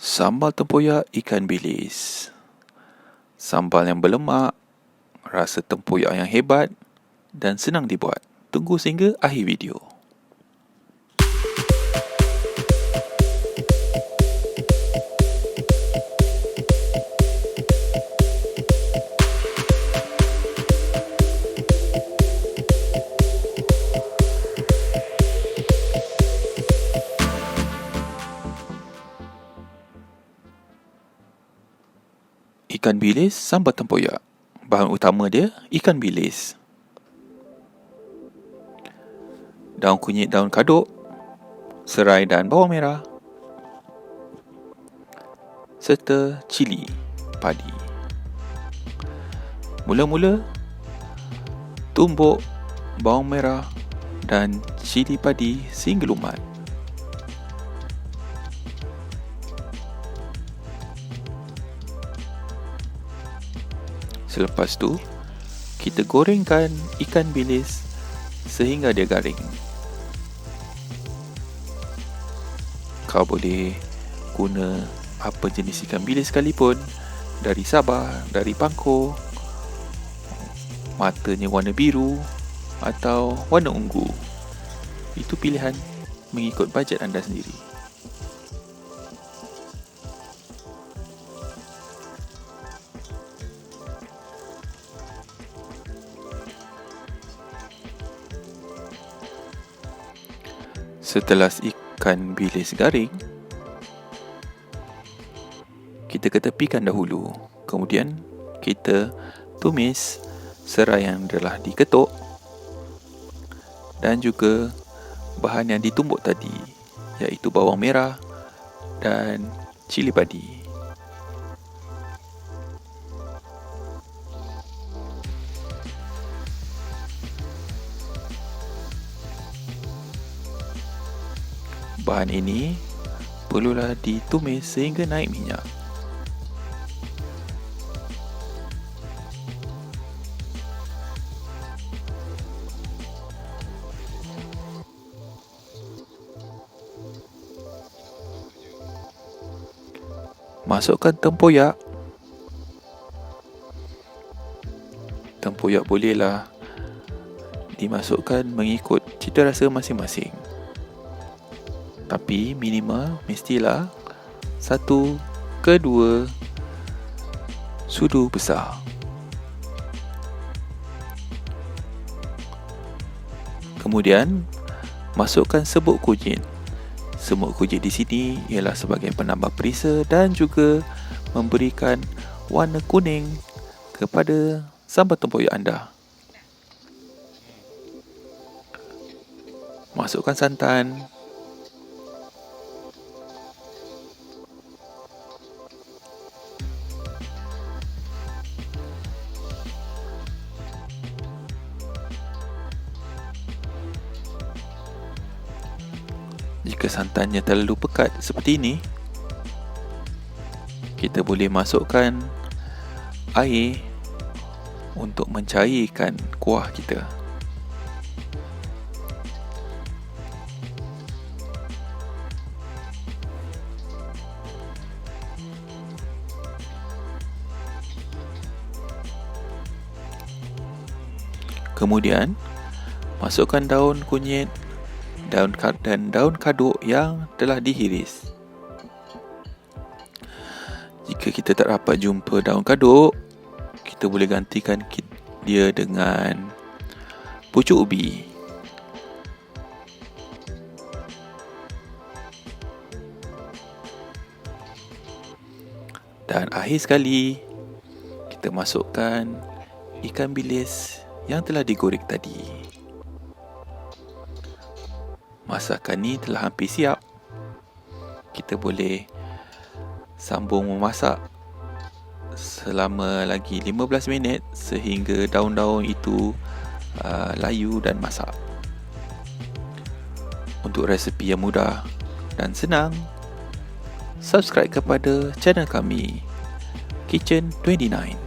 Sambal tempoyak ikan bilis. Sambal yang berlemak, rasa tempoyak yang hebat dan senang dibuat. Tunggu sehingga akhir video. Ikan bilis sambal tempoyak. Bahan utama dia ikan bilis, daun kunyit daun kaduk, serai dan bawang merah, serta cili padi. Mula-mula, tumbuk bawang merah dan cili padi sehingga lumat. Selepas tu, kita gorengkan ikan bilis sehingga dia garing. Kau boleh guna apa jenis ikan bilis sekalipun, dari Sabah, dari Pangkor, matanya warna biru atau warna ungu. Itu pilihan mengikut bajet anda sendiri. Setelah ikan bilis garing, kita ketepikan dahulu. Kemudian kita tumis serai yang telah diketuk dan juga bahan yang ditumbuk tadi, iaitu bawang merah dan cili padi. Bahan ini perlulah ditumis sehingga naik minyak. Masukkan tempoyak. Tempoyak bolehlah dimasukkan mengikut cita rasa masing-masing. Tapi minimal mestilah 1 ke 2 sudu besar. Kemudian masukkan serbuk kunyit. Serbuk kunyit di sini ialah sebagai penambah perisa dan juga memberikan warna kuning kepada sambal tempoyak anda. Masukkan santan. Jika santannya terlalu pekat seperti ini, kita boleh masukkan air untuk mencairkan kuah kita. Kemudian, masukkan daun kunyit dan daun kaduk yang telah dihiris. Jika kita tak dapat jumpa daun kaduk, kita boleh gantikan dia dengan pucuk ubi. Dan akhir sekali, kita masukkan ikan bilis yang telah digoreng tadi. Masakan ni telah hampir siap. Kita boleh sambung memasak selama lagi 15 minit sehingga daun-daun itu layu dan masak. Untuk resepi yang mudah dan senang, subscribe kepada channel kami, Kitchen 29.